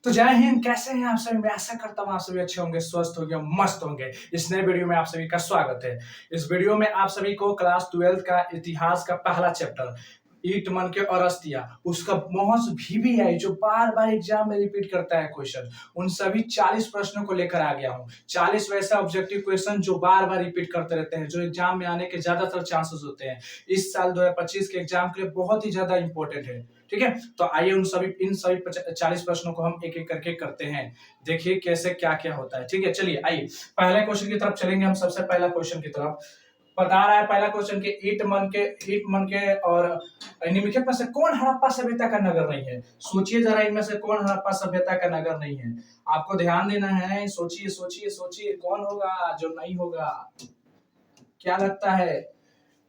तो जय हिंद। कैसे हैं आप सभी? मैं आशा करता हूँ आप सभी अच्छे होंगे, स्वस्थ होंगे, मस्त होंगे। इस नए वीडियो में आप सभी का स्वागत है। इस वीडियो में आप सभी को क्लास 12 का इतिहास का पहला चैप्टर ईट मन के और अस्तिया, उसका मोहस VBI जो बार बार एग्जाम में रिपीट करता है क्वेश्चन, उन सभी 40 प्रश्नों को लेकर आ गया हूँ। 40 वैसा ऑब्जेक्टिव क्वेश्चन जो बार बार रिपीट करते रहते हैं, जो एग्जाम में आने के ज्यादातर चांसेस होते हैं। इस साल 2025 के एग्जाम के लिए बहुत ही ज्यादा इंपॉर्टेंट है। ठीक है, तो आइए इन सभी 40 प्रश्नों को हम एक एक करके करते हैं। देखिए कैसे क्या क्या होता है। ठीक है, चलिए आइए पहले क्वेश्चन की तरफ चलेंगे। हम सबसे पहला क्वेश्चन की तरफ बता रहा है। पहला क्वेश्चन के ईट मन के और निम्नलिखित में से कौन हड़प्पा सभ्यता का नगर नहीं है? सोचिए जरा, इनमें से कौन हड़प्पा सभ्यता का नगर नहीं है? आपको ध्यान देना है। सोचिए सोचिए सोचिए, कौन होगा जो नहीं होगा? क्या लगता है?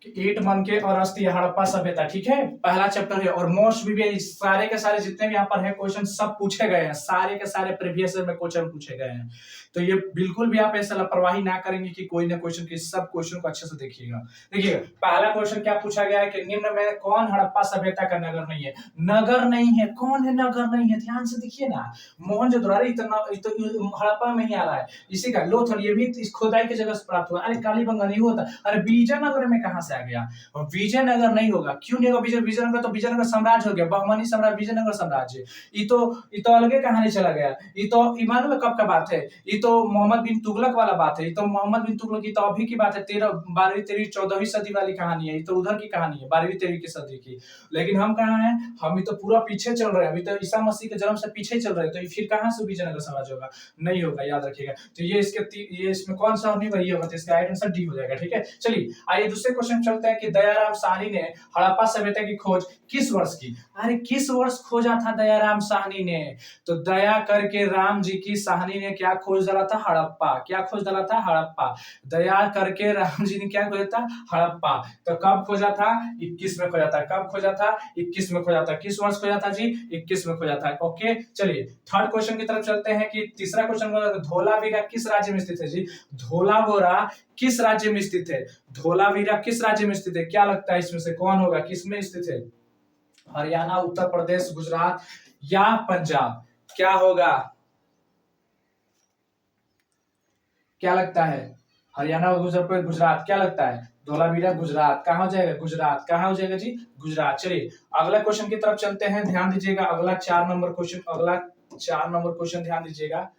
ईट मन के और अस्थिया, हड़प्पा सभ्यता। ठीक है, पहला चैप्टर है और मोस्ट भी सारे के सारे जितने भी यहाँ पर है क्वेश्चन सब पूछे गए हैं। सारे के सारे प्रीवियस ईयर में क्वेश्चन पूछे गए हैं। तो ये बिल्कुल भी आप ऐसा लापरवाही ना करेंगे कि कोई ना क्वेश्चन की, सब क्वेश्चन को अच्छे से देखिएगा। देखिएगा पहला क्वेश्चन क्या पूछा गया है कि निम्न में कौन हड़प्पा सभ्यता का नगर नहीं है? नगर नहीं है। कौन है नगर नहीं है? ध्यान से देखिए ना। मोहनजोदड़ो इतना हड़प्पा में ही आ रहा है। इसी का लोथल, ये भी इस खोदाई की जगह से प्राप्त हुआ। अरे कालीबंगा नहीं होता। अरे विजयनगर में कहां से आ गया? विजयनगर नहीं होगा। क्यों नहीं होगा? विजयनगर तो विजयनगर साम्राज्य हो गया, बहमनी साम्राज्य, विजयनगर साम्राज्य। ये तो अलगे कहानी चला गया। ये तो ईमान में कब का बात है? ये तो मोहम्मद बिन तुगलक वाला बात है। ये तो मोहम्मद बिन तुगलक की तो अभी की बात है। 12वीं 13वीं 14वीं सदी वाली कहानी है। ये तो उधर की कहानी है, 12वीं 13वीं की सदी की। लेकिन हम कहाँ हैं? हम तो पूरा पीछे चल रहे हैं। अभी तो ईसा मसीह के जन्म से पीछे चल रहे हैं। तो फिर कहां से विजयनगर साम्राज्य होगा? नहीं होगा, याद रखिएगा। तो ये इसमें कौन सा नहीं वही होगा, तो इसका राइट आंसर डी हो जाएगा। ठीक है, चलिए आइए दूसरे क्वेश्चन चलते हैं कि दयाराम साहनी ने हड़प्पा सभ्यता की खोज किस वर्ष की? अरे किस वर्ष खोजा था दयाराम साहनी ने? तो दया करके राम जी की साहनी ने क्या खोज डाला था? हड़प्पा। क्या खोज डाला था? हड़प्पा। दया करके राम जी ने क्या खोजा था? हड़प्पा। तो कब खोजा था? 21 में खोजा था। कब खोजा था? 21 में खोजा था। किस वर्ष खोजा था जी? 21 में खोजा था। ओके, चलिए थर्ड क्वेश्चन की तरफ चलते हैं कि तीसरा क्वेश्चन धोलावीरा किस राज्य में स्थित है जी? धोलावीरा किस राज्य में स्थित है? धोलावीरा किस राज्य में स्थित है? क्या लगता है इसमें से कौन होगा? किस में स्थित है? हरियाणा, उत्तर प्रदेश, गुजरात या पंजाब? क्या होगा? क्या लगता है? हरियाणा और गुजरात, क्या लगता है? धोलावीरा गुजरात। कहां हो जाएगा? गुजरात। कहां हो जाएगा जी? गुजरात। चलिए अगला क्वेश्चन की तरफ चलते हैं। ध्यान दीजिएगा, अगला 4 नंबर क्वेश्चन ध्यान दीजिएगा।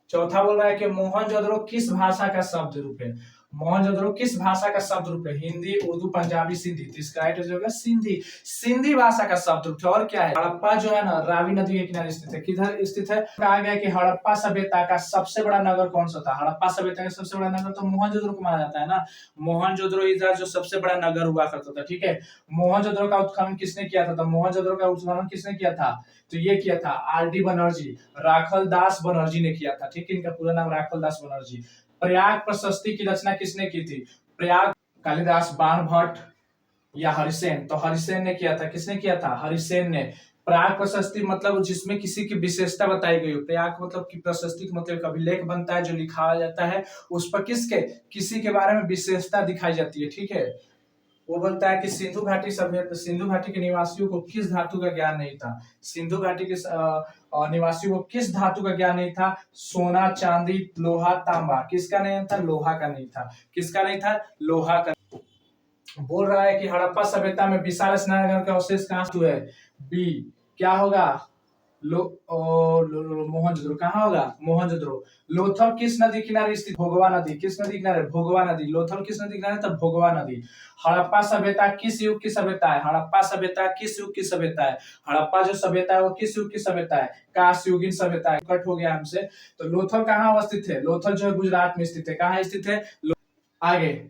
चौथा बोल रहा है कि मोहनजोदड़ो किस भाषा का शब्द रूप है? मोहनजोदड़ो किस भाषा का शब्द रूप है? हिंदी, उर्दू, पंजाबी, सिंधी। तो इसका राइट आंसर होगा सिंधी। सिंधी भाषा का शब्द रूप है। और क्या है? हड़प्पा जो है ना, रावी नदी के किनारे स्थित है। किधर स्थित है? कहा गया कि हड़प्पा सभ्यता का सबसे बड़ा नगर कौन सा था? हड़प्पा सभ्यता का सबसे बड़ा नगर तो मोहनजोदड़ो को माना जाता है ना। मोहनजोदड़ो इधर जो सबसे बड़ा नगर हुआ करता था। ठीक है, मोहनजोदड़ो का उत्खनन किसने किया था? मोहनजोदड़ो का उत्खनन किसने किया था? तो ये किया था RD बनर्जी, राखल दास बनर्जी ने किया था। ठीक है, इनका पूरा नाम राखल दास बनर्जी। प्रयाग प्रशस्ति की रचना किसने की थी? प्रयाग कालिदास, बाणभट्ट या हरिसेन? तो हरिसेन ने किया था। किसने किया था? हरिसेन ने। प्रयाग प्रशस्ति मतलब जिसमें किसी की विशेषता बताई गई हो। प्रयाग मतलब की प्रशस्ति का मतलब कभी लेख बनता है जो लिखा जाता है, उस पर किसी के बारे में विशेषता दिखाई जाती है। ठीक है, वो बोलता है कि सिंधु घाटी के निवासियों को किस धातु का ज्ञान नहीं था? सिंधु घाटी के निवासियों को किस धातु का ज्ञान नहीं था? सोना, चांदी, लोहा, तांबा। किसका नहीं था? लोहा का नहीं था। किसका नहीं था? लोहा का। बोल रहा है कि हड़प्पा सभ्यता में विशाल स्नानघर का अवशेष कहां से हुए? बी। क्या होगा? मोहनजोदड़ो। कहाँ होगा? मोहनजोदड़ो। लोथल किस नदी किनारे स्थित? भोगवा नदी। किस नदी किनारे? भोगवा नदी। लोथल किस नदी किनारे? तब भोगवा नदी। हड़प्पा सभ्यता किस युग की सभ्यता है? हड़प्पा सभ्यता किस युग की सभ्यता है? हड़प्पा जो सभ्यता है वो किस युग की सभ्यता है? कांस्ययुगीन सभ्यता है। कट हो गया हमसे। तो लोथल कहाँ अवस्थित है? लोथल जो है गुजरात में स्थित है। कहाँ स्थित है? आगे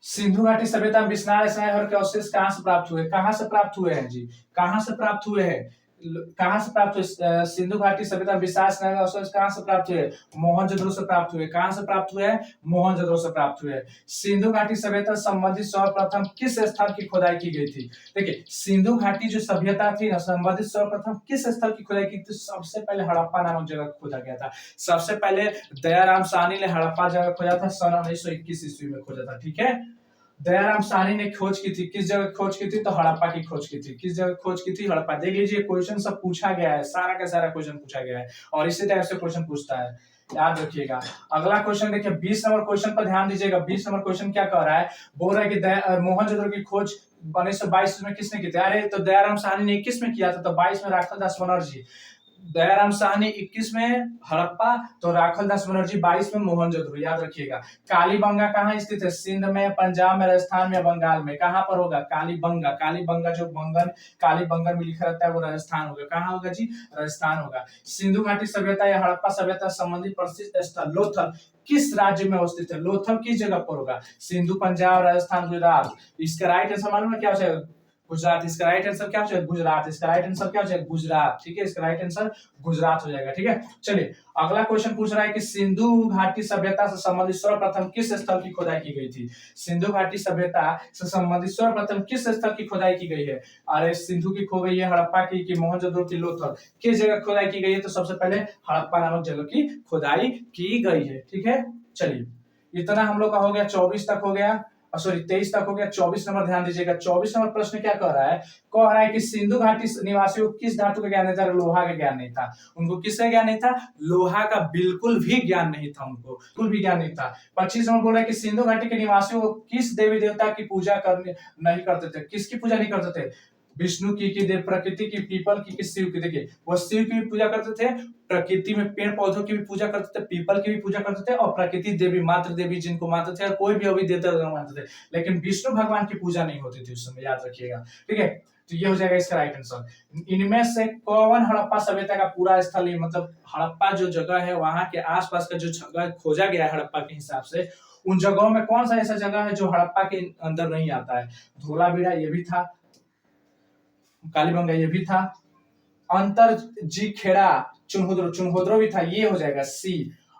सिंधु घाटी सभ्यता में विशाल स्नानघर के अवशेष कहां से प्राप्त हुए? कहां से प्राप्त हुए हैं जी? कहां से प्राप्त हुए हैं? कहां से प्राप्त हुए? सिंधु घाटी सभ्यता विशाल स्नानघर अवशेष कहां से प्राप्त हुए? मोहनजोदड़ो से प्राप्त हुए। कहां से प्राप्त हुए? मोहनजोदड़ो से प्राप्त हुए। सिंधु घाटी सभ्यता संबंधित सर्वप्रथम किस स्थल की खुदाई की गई थी? देखिए सिंधु घाटी जो सभ्यता थी ना, संबंधित सर्वप्रथम किस स्थल की खुदाई की थी? सबसे पहले हड़प्पा नामक जगह खोजा गया था। सबसे पहले दयाराम साहनी ने हड़प्पा जगह खोजा था, सन 1921 ईस्वी में खोजा था। ठीक है, दयाराम साहनी ने खोज की थी, किस जगह खोज की थी? तो हड़प्पा की खोज की थी। किस जगह खोज की थी? हड़प्पा। देख लीजिए क्वेश्चन सब पूछा गया है, सारा का सारा क्वेश्चन पूछा गया है और इसी टाइप से क्वेश्चन पूछता है, याद रखिएगा। अगला क्वेश्चन देखिए 20 नंबर क्वेश्चन पर ध्यान दीजिएगा। 20 नंबर क्वेश्चन क्या कह रहा है? बोल रहा है कि मोहनजोदड़ो की खोज 1922 में किसने की थी? अरे तो दयाराम साहनी ने 21 में किया था, तो 22 में राखाल दास बनर्जी। दयाराम साहनी 21 में हड़प्पा, तो राखाल दास बनर्जी 22 में मोहनजोदड़ो, याद रखिएगा। कालीबंगा कहाँ स्थित है? सिंध में, पंजाब में, राजस्थान में, बंगाल में? कहाँ पर होगा? कालीबंगा। कालीबंगा जो बंगन कालीबंगन में लिखा रहता है वो राजस्थान होगा। कहाँ होगा जी? राजस्थान होगा। सिंधु घाटी सभ्यता या हड़प्पा सभ्यता संबंधी प्रसिद्ध स्थल लोथल किस राज्य में अवस्थित है? लोथल किस जगह पर होगा? सिंधु, पंजाब, राजस्थान, गुजरात। इसका राइट आंसर मालूम है क्या हो जाएगा? गुजरात। इसका राइट आंसर क्या हो जाएगा? गुजरात। इसका राइट आंसर क्या हो जाएगा? गुजरात। ठीक है, इसका राइट आंसर गुजरात हो जाएगा। ठीक है, चलिए अगला क्वेश्चन पूछ रहा है कि सिंधु घाटी सभ्यता से संबंधित सर्वप्रथम किस स्थल की खुदाई की गई थी? सिंधु घाटी सभ्यता से संबंधित सर्वप्रथम किस स्थल की खुदाई की गई है? अरे सिंधु की खो गई है, हड़प्पा की, कि मोहनजोदड़ो की, लोथल? किस जगह खुदाई की गई है? तो सबसे पहले हड़प्पा नामक जगह की खुदाई की गई है। ठीक है, चलिए इतना हम लोग का हो गया, 24 तक हो गया, सॉरी 23 तक हो गया। 24 नंबर ध्यान दीजिएगा। 24 नंबर प्रश्न क्या कह रहा है? कह रहा है कि सिंधु घाटी निवासियों को किस धातु का ज्ञान नहीं था? लोहा का ज्ञान नहीं था। उनको किसका ज्ञान नहीं था? लोहा का बिल्कुल भी ज्ञान नहीं था, उनको बिल्कुल भी ज्ञान नहीं था। 25 नंबर बोल रहा है कि सिंधु घाटी के निवासियों को किस देवी देवता की पूजा करने नहीं करते थे? किसकी पूजा नहीं करते थे? विष्णु की देव प्रकृति की, पीपल की, शिव की। देखिए वो शिव की भी पूजा करते थे, प्रकृति में पेड़ पौधों की भी पूजा करते थे, पीपल की भी पूजा करते थे, और प्रकृति देवी, मातृ देवी जिनको मानते थे, और कोई भी अभी देवता मानते थे, लेकिन विष्णु भगवान की पूजा नहीं होती थी उस समय, याद रखिएगा। ठीक है, तो ये हो जाएगा इसका राइट आंसर। इनमें से कौन हड़प्पा सभ्यता का पूरा स्थल, मतलब हड़प्पा जो जगह है वहां के आसपास का जो जगह खोजा गया है हड़प्पा के हिसाब से, उन जगहों में कौन सा ऐसा जगह है जो हड़प्पा के अंदर नहीं आता है? धोलावीरा ये भी था, कालीबंगा ये भी था, अंतर जी खेड़ा, चुनहोदरो, चुनहोदरो भी था, ये हो जाएगा सी।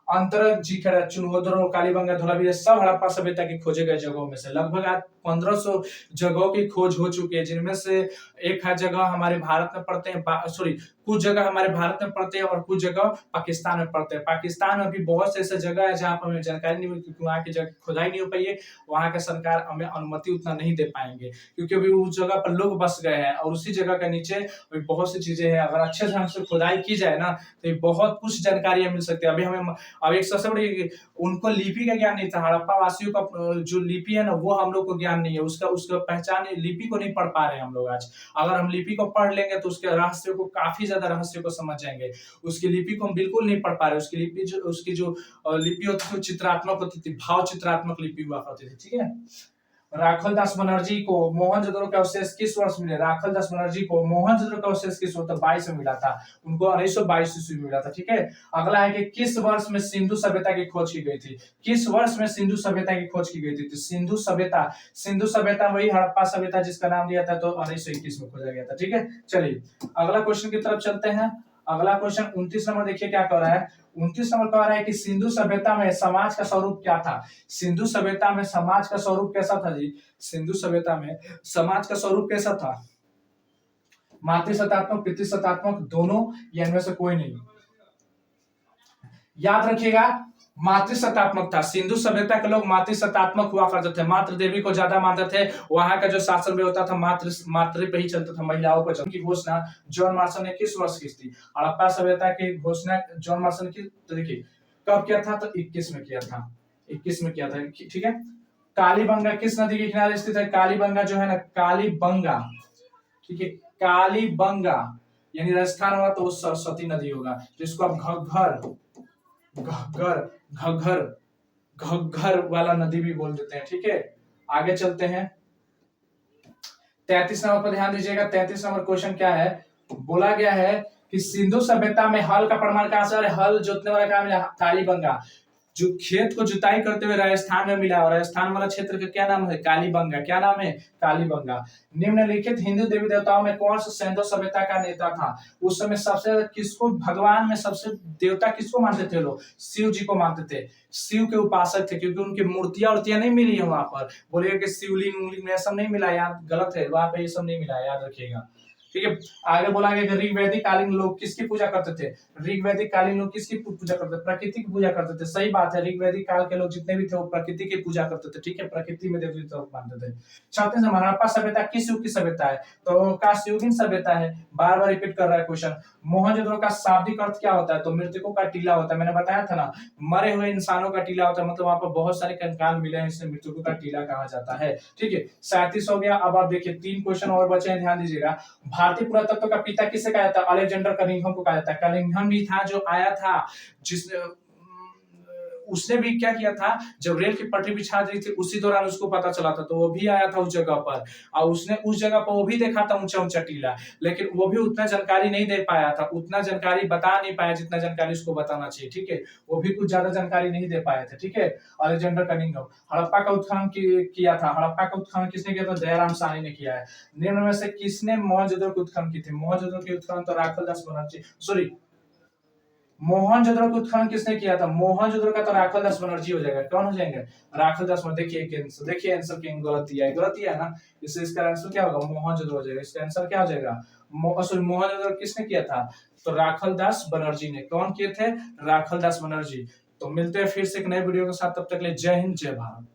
अंतर जी खेड़ा, चुनहोदरो, कालीबंगा, धोलावीरा सब हड़प्पा सभ्यता की खोजे गए जगहों में से। लगभग आज 1500 जगहों की खोज हो चुकी है, जिनमें से एक जगह हमारे भारत में पड़ते हैं, सॉरी कुछ जगह हमारे भारत में पड़ते हैं और कुछ जगह पाकिस्तान में पड़ते हैं। पाकिस्तान में भी बहुत से ऐसे जगह है जहां पर हमें जानकारी नहीं हुई, क्योंकि वहां की जगह खुदाई नहीं हो पाई है, वहां के सरकार हमें अनुमति उतना नहीं दे पाएंगे, क्योंकि अभी उस जगह पर लोग बस गए हैं और उसी जगह के नीचे बहुत सी चीजें हैं। अगर अच्छे ढंग से खुदाई की जाए ना तो बहुत कुछ जानकारियां मिल सकती है। अभी हमें अब एक सबसे बड़ी, उनको लिपि का ज्ञान नहीं था, हड़प्पा वासियों का जो लिपि है ना वो हम लोग को ज्ञान नहीं है, उसका उसका पहचान, लिपि को नहीं पढ़ पा रहे हैं हम लोग आज। अगर हम लिपि को पढ़ लेंगे तो उसके रहस्य को, काफी ज्यादा रहस्य को समझ जाएंगे। उसकी लिपि को हम बिल्कुल नहीं पढ़ पा रहे, उसकी लिपि जो, उसकी जो लिपि होती थी चित्रात्मक होती थी, भाव चित्रात्मक लिपि हुआ करती थी। ठीक है, राखाल दास बनर्जी को मोहनजोदड़ो का अवशेष किस वर्ष मिले? राखाल दास बनर्जी को मोहनजोदड़ो का अवशेष किस वर्ष? 22 में मिला था, उनको 1922 ईस्वी में मिला था। ठीक है, अगला है कि किस वर्ष में सिंधु सभ्यता की खोज की गई थी? किस वर्ष में सिंधु सभ्यता की खोज की गई थी? तो सिंधु सभ्यता वही हड़प्पा सभ्यता जिसका नाम दिया था, तो 1921 में खोजा गया था। ठीक है, चलिए अगला क्वेश्चन की तरफ चलते हैं। अगला क्वेश्चन 29 नंबर देखिए क्या कह रहा है। 29 नंबर कह रहा है कि सिंधु सभ्यता में समाज का स्वरूप क्या था? सिंधु सभ्यता में समाज का स्वरूप कैसा था जी? सिंधु सभ्यता में समाज का स्वरूप कैसा था? मातृसत्तात्मक, पितृसत्तात्मक, दोनों, या इनमें से कोई नहीं? याद रखिएगा, मातृसत्तात्मक था। सिंधु सभ्यता के लोग मातृसत्तात्मक हुआ करते थे, मातृ देवी को ज्यादा मानते थे। वहां का जो शासन व्यवस्था था मातृ पे ही चलता था, महिलाओं पर की घोषणा जॉन मार्शल ने किस वर्ष की थी? हड़प्पा सभ्यता की घोषणा जॉन मार्शल की, तो देखिए कब किया था? तो 21 में किया था, 21 में किया था। ठीक है, कालीबंगा किस नदी के किनारे स्थित है? कालीबंगा जो है ना, कालीबंगा, ठीक है, कालीबंगा यानी राजस्थान होगा तो वो सरस्वती नदी होगा, जिसको आप घग्घर घग्घर घग्घर वाला नदी भी बोल देते हैं। ठीक है, आगे चलते हैं। 33 नंबर पर ध्यान दीजिएगा। 33 नंबर क्वेश्चन क्या है? बोला गया है कि सिंधु सभ्यता में हल का प्रमाण कहां से? हल जोतने वाला कहां मिला? कालीबंगा। जो खेत को जुताई करते हुए राजस्थान में मिला, और राजस्थान वाला क्षेत्र का क्या नाम है? कालीबंगा। क्या नाम है? कालीबंगा। निम्नलिखित हिंदू देवी देवताओं में कौन सा सिंधु सभ्यता का नेता था? उस समय सबसे किसको, भगवान में सबसे देवता किसको मानते थे लोग? शिव जी को मानते थे, शिव के उपासक थे, क्योंकि उनकी मूर्तियां उर्तियां नहीं मिली है वहां पर। बोलिएगा कि शिवलिंग उंगलिंग में सब नहीं मिला, याद गलत है, वहां पे ये सब नहीं मिला, याद रखिएगा। ठीक है। आगे बोला गया कि ऋग्वैदिक कालीन लोग किसकी पूजा करते थे? ऋग्वैदिक कालीन लोग किसकी पूजा करते थे? प्रकृति की पूजा करते थे। सही बात है, ऋग्वैदिक काल के लोग जितने भी थे वो प्रकृति की पूजा करते थे। ठीक है, प्रकृति में देवी देवता मानते थे। छठे से हड़प्पा सभ्यता किस युग की सभ्यता है? तो कास्ययुगीन सभ्यता है। बार बार रिपीट कर रहा है क्वेश्चन। मोहनजोदड़ो का शाब्दिक अर्थ क्या होता है? तो मृतकों का टीला होता है। मैंने बताया था ना, मरे हुए इंसानों का टीला होता है, मतलब वहां पर बहुत सारे कंकाल मिले हैं, इसलिए मृतकों का टीला कहा जाता है। ठीक है, 37 हो गया। अब आप देखिए 3 क्वेश्चन और बचे हैं, ध्यान दीजिएगा। भारतीय पुरातत्व का पिता किसे कहा जाता है? अलेक्जेंडर कनिंघम को कहा जाता है। कनिंघम भी था जो आया था, जिसने उसने भी क्या किया था, जब रेल की पटरी बिछा दी थी उसी दौरान उसको पता चला था, तो वो भी आया था उस जगह पर, और उसने उस जगह पर वो भी देखा था ऊंचा ऊंचा टीला, लेकिन वो भी उतना जानकारी नहीं दे पाया था, उतना जानकारी बता नहीं पाया जितना जानकारी उसको बताना चाहिए। ठीक है, वो भी कुछ ज्यादा जानकारी नहीं दे पाए थे। ठीक है, अलेक्जेंडर कनिंघम। हड़प्पा का उत्खनन किया था। हड़प्पा का उत्खनन किसने किया था? दयाराम साहनी ने किया है। निम्न में से किसने मोहनजोदड़ो की उत्खनन की थी? मोहनजोदड़ो की उत्खनन तो राखलदास बनर्जी, सॉरी, मोहनजोदड़ो का उत्खनन किसने किया था? मोहनजोदड़ो का तो राखलदास बनर्जी हो जाएगा। कौन हो जाएंगे? राखलदास। में देखिए आंसर, देखिए आंसर की गलती है ना, इससे इसका आंसर क्या होगा? मोहनजोदड़ो हो जाएगा। इसका आंसर क्या हो जाएगा? सॉरी, मोहनजोदड़ो किसने किया था? तो राखलदास बनर्जी ने। कौन किए थे? राखलदास बनर्जी। तो मिलते हैं फिर से एक नए वीडियो के साथ, तब तक के लिए जय हिंद जय भारत।